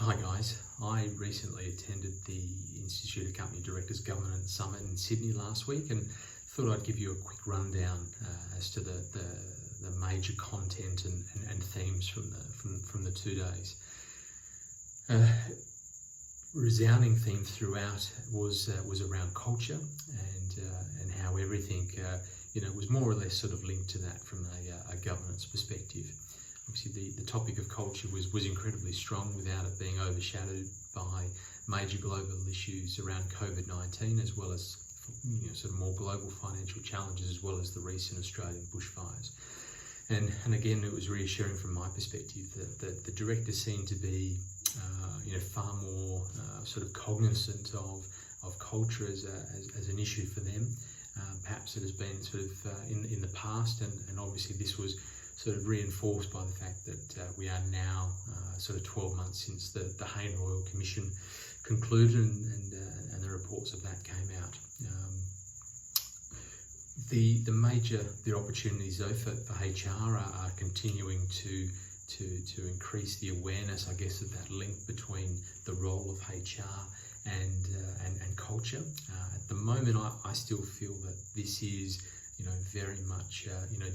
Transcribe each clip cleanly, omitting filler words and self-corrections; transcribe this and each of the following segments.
Hi guys, I recently attended the Institute of Company Directors Governance Summit in Sydney last week and thought I'd give you a quick rundown as to the major content and themes from the 2 days. Resounding theme throughout was around culture and how everything was more or less sort of linked to that from a governance perspective. Obviously, the topic of culture was incredibly strong without it being overshadowed by major global issues around COVID-19, as well as sort of more global financial challenges, as well as the recent Australian bushfires. And again, it was reassuring from my perspective that the directors seem to be far more sort of cognizant of culture as an issue for them. Perhaps it has been sort of in the past, and obviously this was sort of reinforced by the fact that we are now sort of 12 months since the Hayne Royal Commission concluded and the reports of that came out. The opportunities though for HR are continuing to increase the awareness, I guess, of that link between the role of HR and culture. At the moment, I still feel that this is very much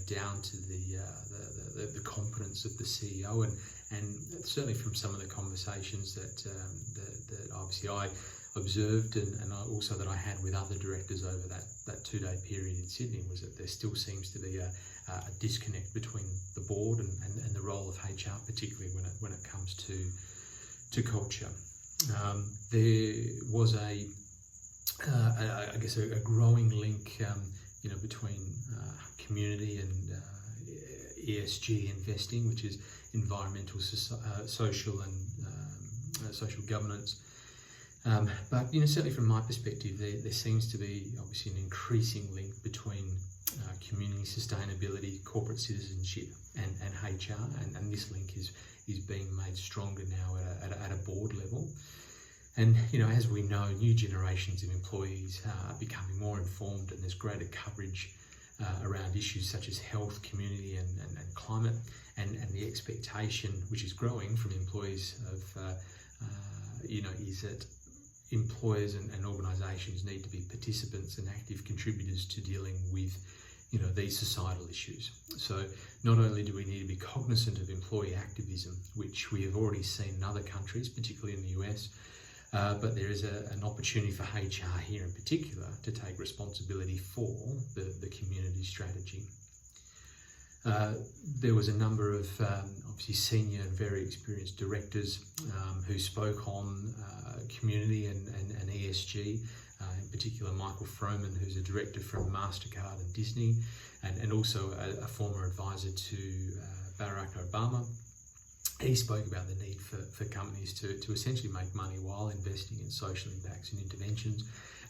down to the competence of the CEO, and certainly from some of the conversations that obviously I observed and also that I had with other directors over that 2-day period in Sydney, was that there still seems to be a disconnect between the board and the role of HR, particularly when it comes to culture. There was a growing link between community and ESG investing, which is environmental, social and social governance. But certainly from my perspective, there seems to be obviously an increasing link between community sustainability, corporate citizenship, and HR, and this link is being made stronger now at a board level. And as we know, new generations of employees are becoming more informed, and there's greater coverage around issues such as health, community, and climate, and the expectation, which is growing from employees of is that employers and organisations need to be participants and active contributors to dealing with these societal issues. So not only do we need to be cognizant of employee activism, which we have already seen in other countries, particularly in the US, but there is an opportunity for HR here in particular to take responsibility for the community strategy. There was a number of obviously senior and very experienced directors who spoke on community and ESG, in particular Michael Froman, who's a director from MasterCard and Disney, and also a former advisor to Barack Obama. He spoke about the need for companies to essentially make money while investing in social impacts and interventions,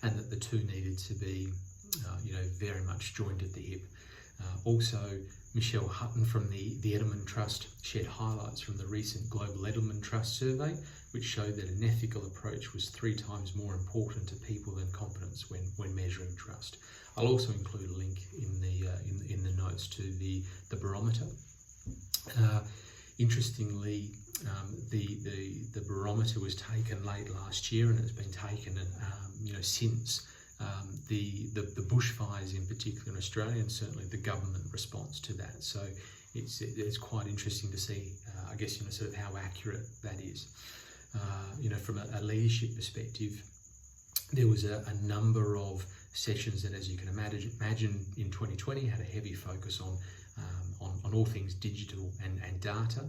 and that the two needed to be very much joined at the hip. Also, Michelle Hutton from the Edelman Trust shared highlights from the recent Global Edelman Trust survey, which showed that an ethical approach was 3 times more important to people than competence when measuring trust. I'll also include a link in the notes to the barometer. Interestingly, the barometer was taken late last year, and it's been taken since the bushfires in particular in Australia, and certainly the government response to that. So it's quite interesting to see, sort of how accurate that is. From a leadership perspective, there was a number of sessions that, as you can imagine, in 2020 had a heavy focus on all things digital and data,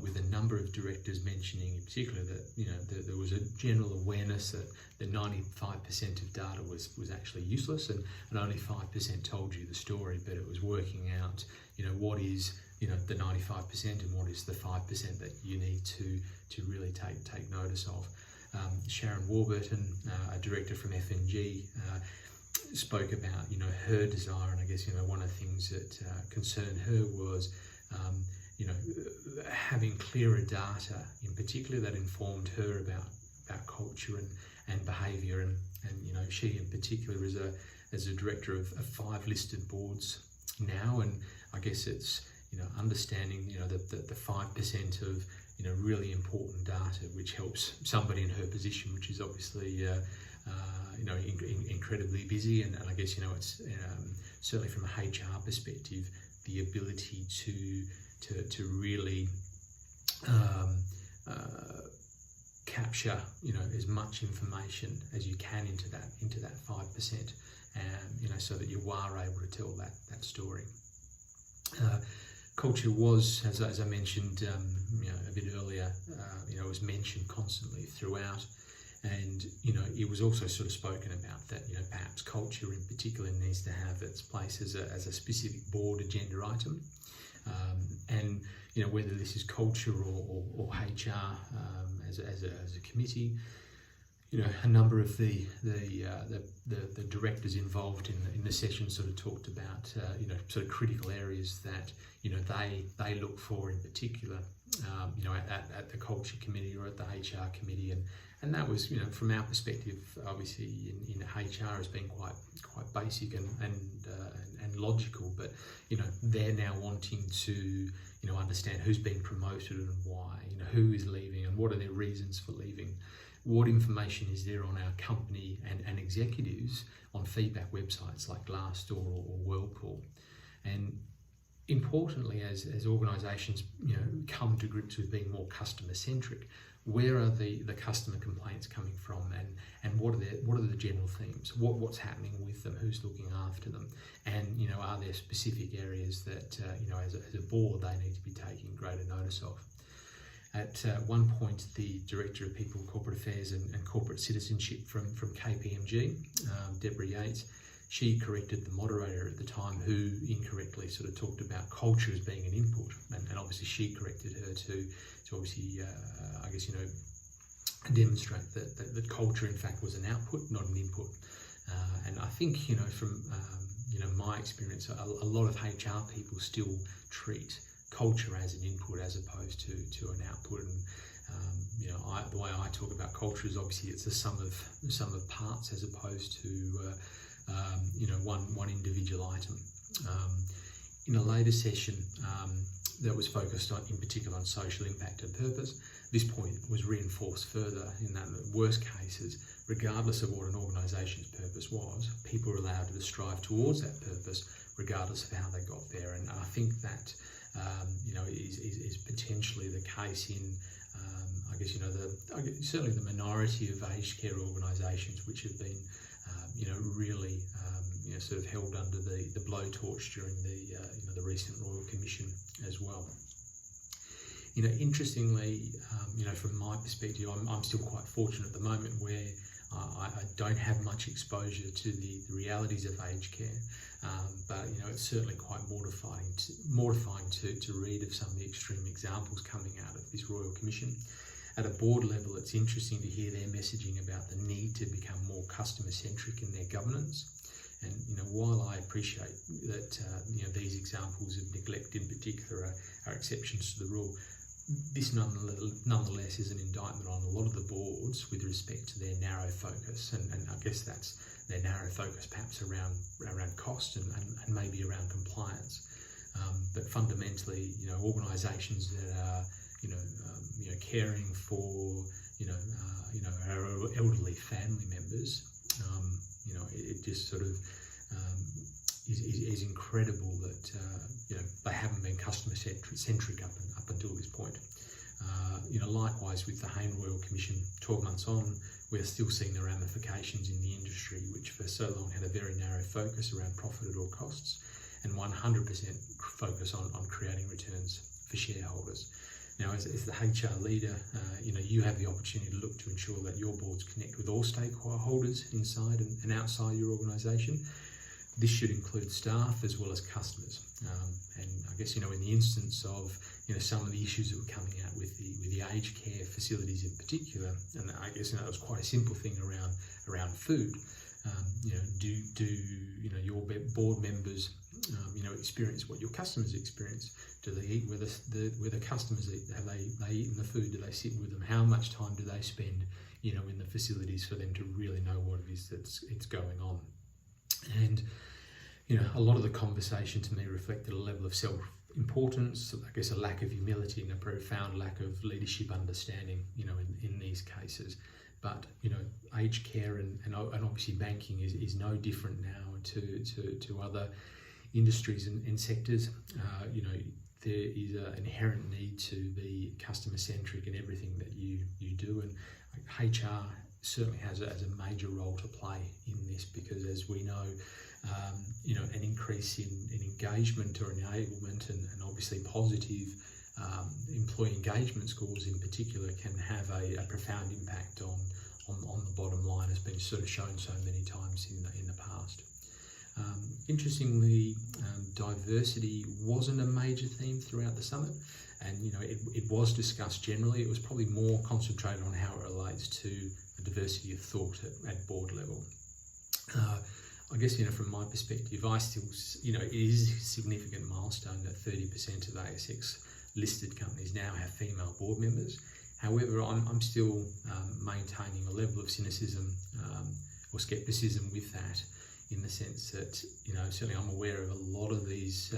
with a number of directors mentioning in particular that there was a general awareness that 95% of data was actually useless, and only 5% told you the story, but it was working out what is the 95% and what is the 5% that you need to really take notice of. Sharon Warburton, a director from FNG, spoke about her desire, and I guess one of the things that concerned her was having clearer data in particular that informed her about culture and behaviour, and she in particular is a director of 5 listed boards now, and I guess it's understanding the 5% of really important data, which helps somebody in her position, which is obviously incredibly busy, and I guess it's certainly from a HR perspective, the ability to really capture as much information as you can into that 5%, so that you are able to tell that story. Culture was, as I mentioned, a bit earlier, was mentioned constantly throughout, and it was also sort of spoken about that perhaps culture in particular needs to have its place as a specific board agenda item, and whether this is culture or HR as a committee. A number of the directors involved in the session sort of talked about sort of critical areas that they look for in particular at the culture committee or at the HR committee, and that was from our perspective, obviously in HR has been quite basic and logical, but they're now wanting to understand who's been promoted and why, who is leaving and what are their reasons for leaving. What information is there on our company and executives on feedback websites like Glassdoor or Whirlpool? And importantly, as organisations come to grips with being more customer centric, where are the customer complaints coming from, and what are the general themes? What's happening with them? Who's looking after them? And are there specific areas that as a board they need to be taking greater notice of? At one point, the Director of People, Corporate Affairs and Corporate Citizenship from KPMG, Deborah Yates, she corrected the moderator at the time who incorrectly sort of talked about culture as being an input, and obviously she corrected her to obviously, demonstrate that culture in fact was an output, not an input. And I think, from my experience, a lot of HR people still treat culture as an input as opposed to an output, and the way I talk about culture is obviously it's a sum of parts as opposed to one individual item. In a later session that was focused on, in particular, on social impact and purpose, this point was reinforced further in that in the worst cases, regardless of what an organisation's purpose was, people were allowed to strive towards that purpose regardless of how they got there. And I think that is potentially the case in certainly the minority of aged care organisations which have been really sort of held under the blowtorch during the recent Royal Commission as well. Interestingly, from my perspective, I'm still quite fortunate at the moment where I don't have much exposure to the realities of aged care, but it's certainly quite mortifying to read of some of the extreme examples coming out of this Royal Commission. At a board level, it's interesting to hear their messaging about the need to become more customer-centric in their governance. And while I appreciate that these examples of neglect in particular are exceptions to the rule, this nonetheless is an indictment on a lot of the boards with respect to their narrow focus, and I guess that's their narrow focus perhaps around cost and maybe around compliance. But fundamentally, organisations that are caring for our elderly family members, it just sort of is incredible that they haven't been customer centric up until this point. Likewise with the Hayne Royal Commission, 12 months on, we're still seeing the ramifications in the industry, which for so long had a very narrow focus around profit at all costs and 100% focus on creating returns for shareholders. Now, as the HR leader, you have the opportunity to look to ensure that your boards connect with all stakeholders inside and outside your organisation. This should include staff as well as customers. And I guess, in the instance of, some of the issues that were coming out with the aged care facilities in particular, and I guess, that was quite a simple thing around food. Do your board members, experience what your customers experience? Do they eat where the customers eat? Have they eaten the food? Do they sit with them? How much time do they spend, in the facilities for them to really know what it is that's going on? And a lot of the conversation to me reflected a level of importance, I guess a lack of humility and a profound lack of leadership understanding, in these cases. But, aged care and obviously banking is no different now to other industries and sectors. There is an inherent need to be customer-centric in everything that you do, and HR certainly has a major role to play in this, because as we know, an increase in engagement or enablement and obviously positive employee engagement scores in particular can have a profound impact on the bottom line, has been sort of shown so many times in the past. Interestingly, diversity wasn't a major theme throughout the summit, and it was discussed generally. It was probably more concentrated on how it relates to the diversity of thought at board level. I guess, from my perspective, I still, it is a significant milestone that 30% of ASX listed companies now have female board members. However, I'm still maintaining a level of cynicism or scepticism with that, in the sense that, certainly I'm aware of a lot of these,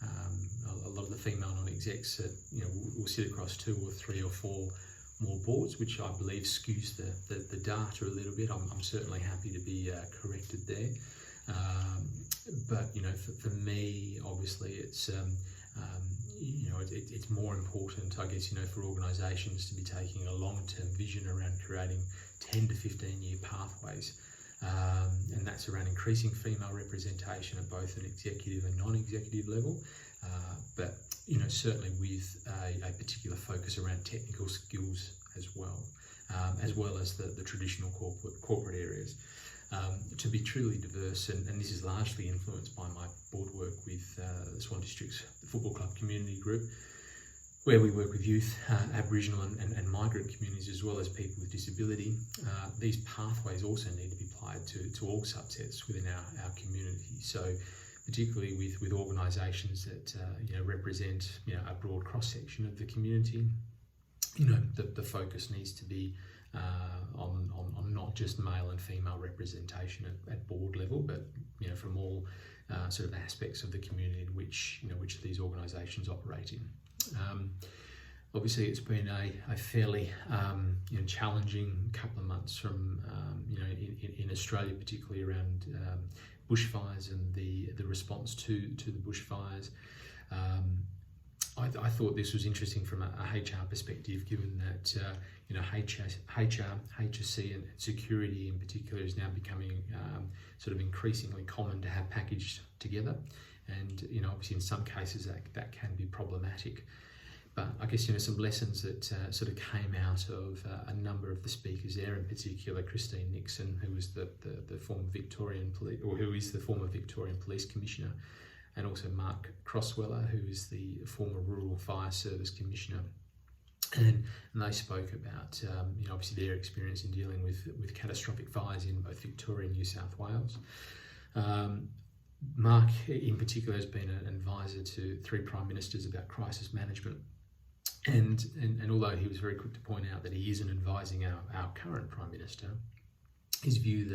a lot of the female non-execs that, will sit across 2 or 3 or 4 more boards, which I believe skews the data a little bit. I'm certainly happy to be corrected there. But, for me, obviously, it's more important, I guess, for organisations to be taking a long-term vision around creating 10 to 15-year pathways. And that's around increasing female representation at both an executive and non-executive level, but certainly with a particular focus around technical skills as well as the traditional corporate areas. To be truly diverse, and this is largely influenced by my board work with the Swan District's Football Club Community Group, where we work with youth, Aboriginal and migrant communities, as well as people with disability. These pathways also need to be applied to all subsets within our community. So particularly with organisations that represent a broad cross-section of the community, the focus needs to be on not just male and female representation at board level, but from all sort of aspects of the community in which these organisations operate in. Obviously, it's been a fairly challenging couple of months from in Australia, particularly around bushfires and the response to the bushfires. I thought this was interesting from a HR perspective, given that HSC and security in particular is now becoming sort of increasingly common to have packaged together, and obviously in some cases that can be problematic. But I guess some lessons that sort of came out of a number of the speakers there, in particular Christine Nixon, who was the former Victorian police, or who is the former Victorian Police Commissioner, and also Mark Crossweller, who is the former Rural Fire Service Commissioner. And they spoke about obviously their experience in dealing with catastrophic fires in both Victoria and New South Wales. Mark in particular has been an advisor to 3 Prime Ministers about crisis management. And although he was very quick to point out that he isn't advising our current Prime Minister, his view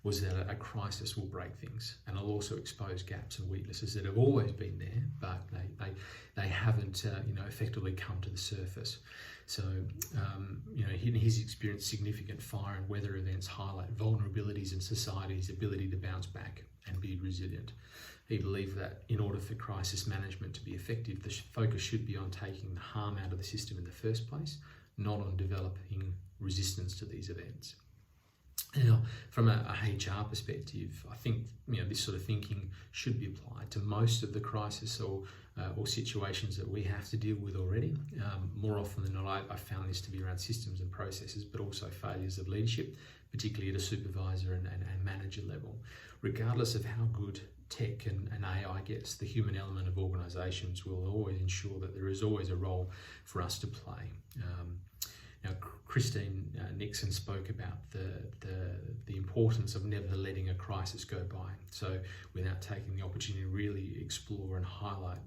was that a crisis will break things, and it'll also expose gaps and weaknesses that have always been there, but they haven't effectively come to the surface. So in his experience, significant fire and weather events highlight vulnerabilities in society's ability to bounce back and be resilient. He believed that in order for crisis management to be effective, the focus should be on taking the harm out of the system in the first place, not on developing resistance to these events. Now, from a HR perspective, I think this sort of thinking should be applied to most of the crisis or situations that we have to deal with already. More often than not, I found this to be around systems and processes, but also failures of leadership, particularly at a supervisor and manager level. Regardless of how good tech and AI gets, the human element of organisations will always ensure that there is always a role for us to play. Now, Christine Nixon spoke about the importance of never letting a crisis go by. So, without taking the opportunity to really explore and highlight,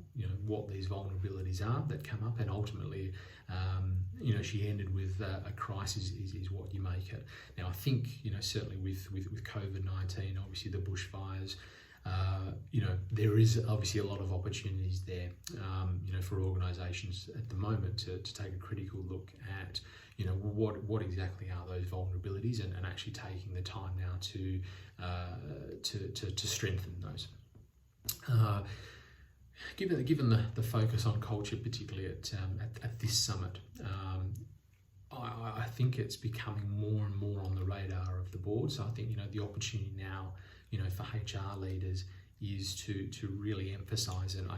what these vulnerabilities are that come up, and ultimately, she ended with a crisis is what you make it. Now, I think certainly with COVID-19, obviously the bushfires. there is obviously a lot of opportunities there, for organisations at the moment to take a critical look at, what exactly are those vulnerabilities, and actually taking the time now to strengthen those. Given the focus on culture, particularly at this summit, I think it's becoming more and more on the radar of the board. So I think the opportunity now, for HR leaders is to really emphasise and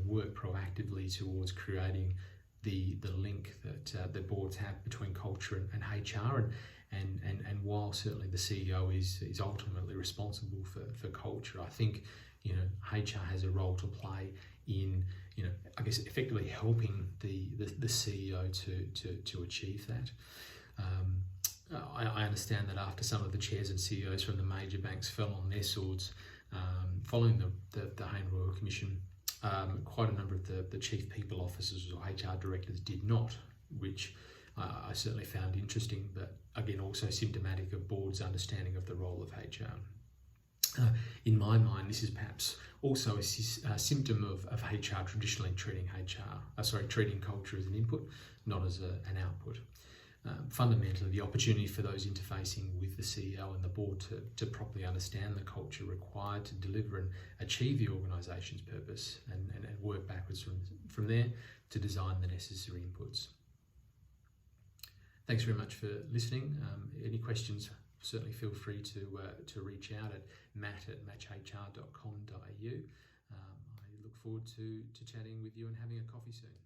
work proactively towards creating the link that the boards have between culture and HR, and while certainly the CEO is ultimately responsible for culture, I think HR has a role to play in effectively helping the CEO to achieve that. I understand that after some of the chairs and CEOs from the major banks fell on their swords following the Hayne Royal Commission, quite a number of the chief people officers or HR directors did not, which I certainly found interesting, but again also symptomatic of boards' understanding of the role of HR. In my mind, this is perhaps also a symptom of HR traditionally treating culture as an input, not as an output. Fundamentally, the opportunity for those interfacing with the CEO and the board to properly understand the culture required to deliver and achieve the organisation's purpose, and work backwards from there to design the necessary inputs. Thanks very much for listening. Any questions, certainly feel free to reach out at matt@matchhr.com.au. I look forward to chatting with you and having a coffee soon.